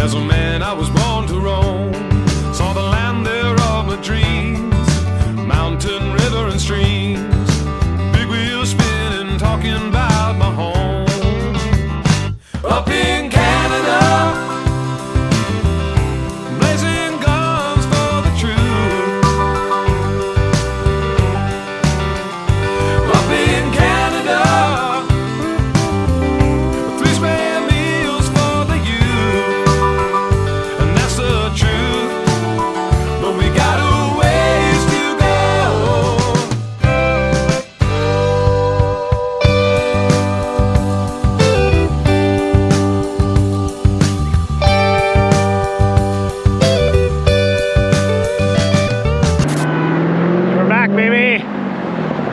As a man I was born to roam, saw the land there of my dreams, mountain, river and streams, big wheels spinning, talking about my home. Up in Canada, blazing guns for the truth. Up in Canada, three square meals for the youth, and that's the truth. But we got a ways to go. We're back, baby.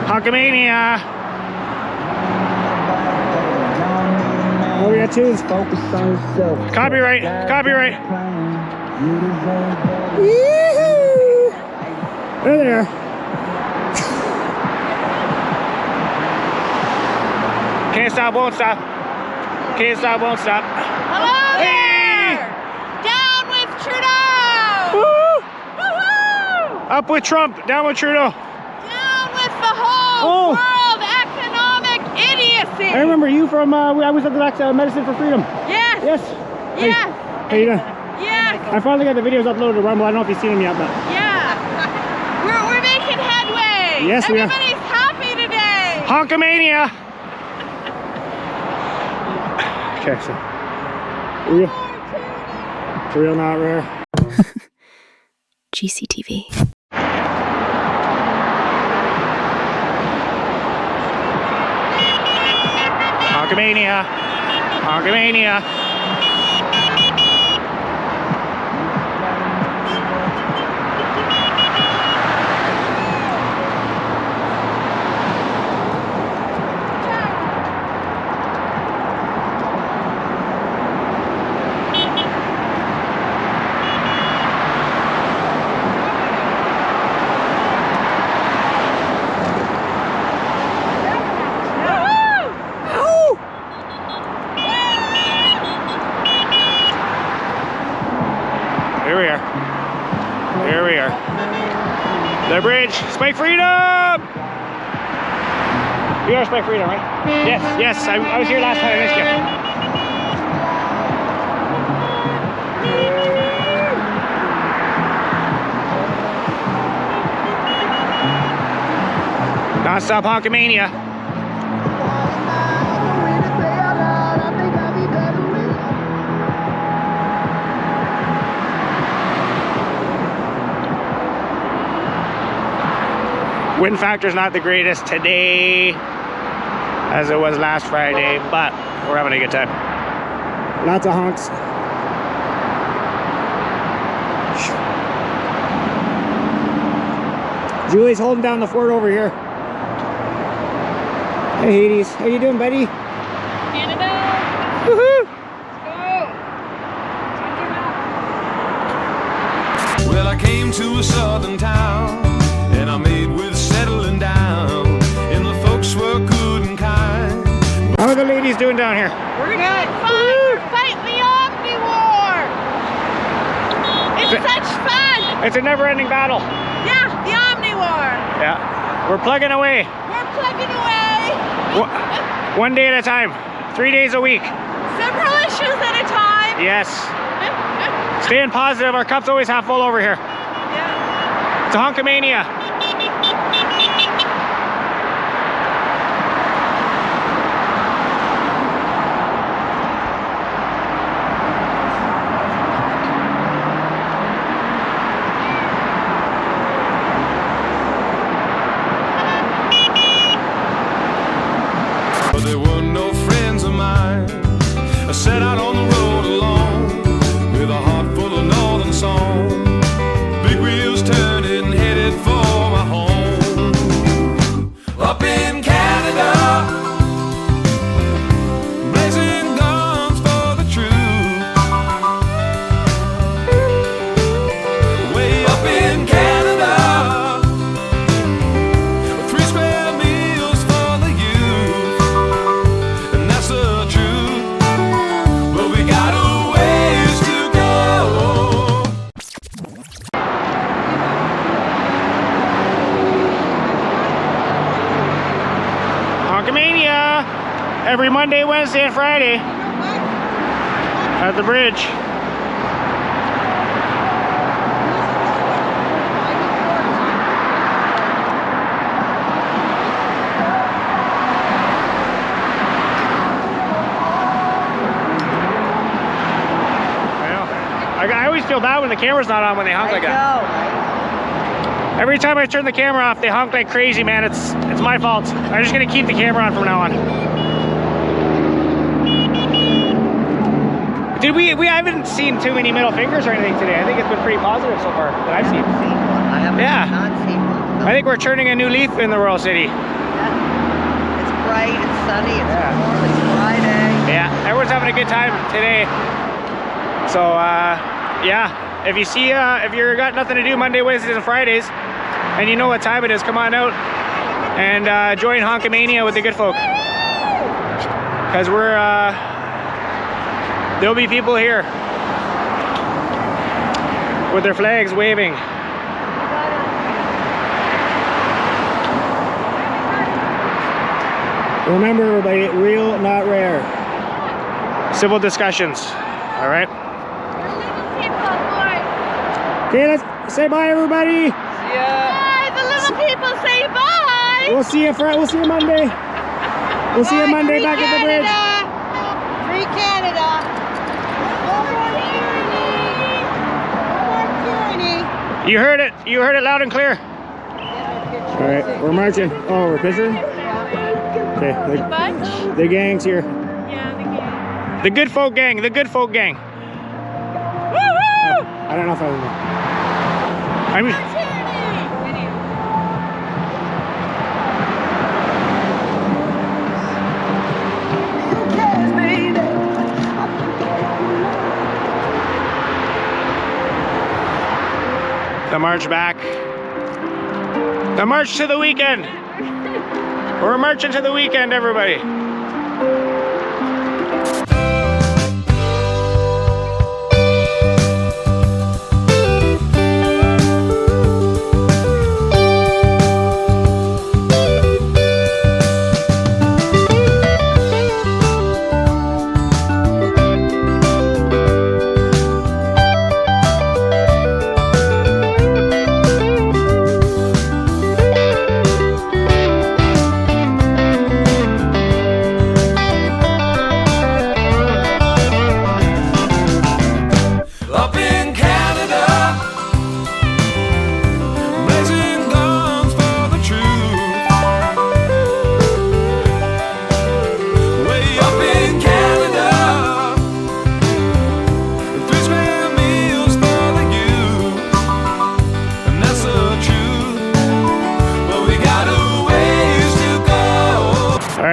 Honkamania. What we got tunes? Focus on yourself. Copyright. Copyright. There they are. Can't stop, won't stop. Can't stop, won't stop. Hello Hey! there! Down with Trudeau! Woo! Woo-hoo! Up with Trump, down with Trudeau. Down with the whole Oh. world economic idiocy! I remember you from, I was at the back Medicine for Freedom. Yes! Yes. Hey, Yes! how you doing? Yes! I finally got the videos uploaded to Rumble. I don't know if you've seen them yet, but Yeah! We're making headway! Yes, we are. Everybody's happy today! Honkamania. Okay, so real, not rare. GCTV. Honkamania. Honkamania. Here we are. Here we are. The bridge. Spike Freedom! You are Spike Freedom, right? Yes, yes. I was here last time. I missed you. Non-stop Honkamania. Wind factor's not the greatest today as it was last Friday, but we're having a good time. Lots of honks. Julie's holding down the fort over here. Hey Hades, how you doing, buddy? Canada! Woohoo! Well, I came to a southern town, and I made with settling down, and the folks were good and kind. How are the ladies doing down here? We're good fun! We're fighting the Omni War! It's such fun! It's a never-ending battle. Yeah, the Omni War! Yeah, we're plugging away. We're plugging away! One day at a time, 3 days a week. Several issues at a time! Yes. Staying positive, our cup's always half full over here. Yeah. It's a Honkamania. But there were no friends of mine. I set out on the road alone with a heart full of northern song. Big wheels turning, headed for my home. Up in Canada, blazing guns for the truth. Way up in Canada, 3 square meals for the youth, and that's the truth. But we Monday, Wednesday, and Friday at the bridge. I always feel bad when the camera's not on when they honk like that. Every time I turn the camera off, they honk like crazy, man. It's my fault. I'm just gonna keep the camera on from now on. Did we haven't seen too many middle fingers or anything today. I think it's been pretty positive so far that I've seen. I haven't not seen one. I think we're turning a new leaf in the Royal City. Yeah. It's bright, it's sunny, it's warm, it's Friday. Yeah, everyone's having a good time today. So yeah, if you see if you're got nothing to do Monday, Wednesdays, and Fridays, and you know what time it is, come on out and join Honkamania with the good folk. Because we're there'll be people here with their flags waving. Remember, everybody, real, not rare. Civil discussions. All right. Okay, let's say bye, everybody. Bye, the little people say bye. We'll see you Friday. We'll see you Monday. We'll see you Monday back at the bridge. Free Canada. You heard it. You heard it loud and clear. All right, we're marching. Oh, we're picturing. Okay, the gang's here. Yeah, the gang. The good folk gang. The good folk gang. Woo-hoo! I don't know if I was. I'm. The march back. The march to the weekend. We're marching to the weekend, everybody.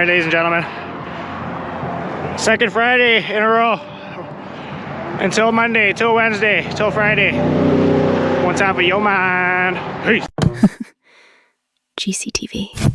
Ladies and gentlemen, second Friday in a row until Monday, till Wednesday, till Friday. One time for your mind. Peace. GCTV.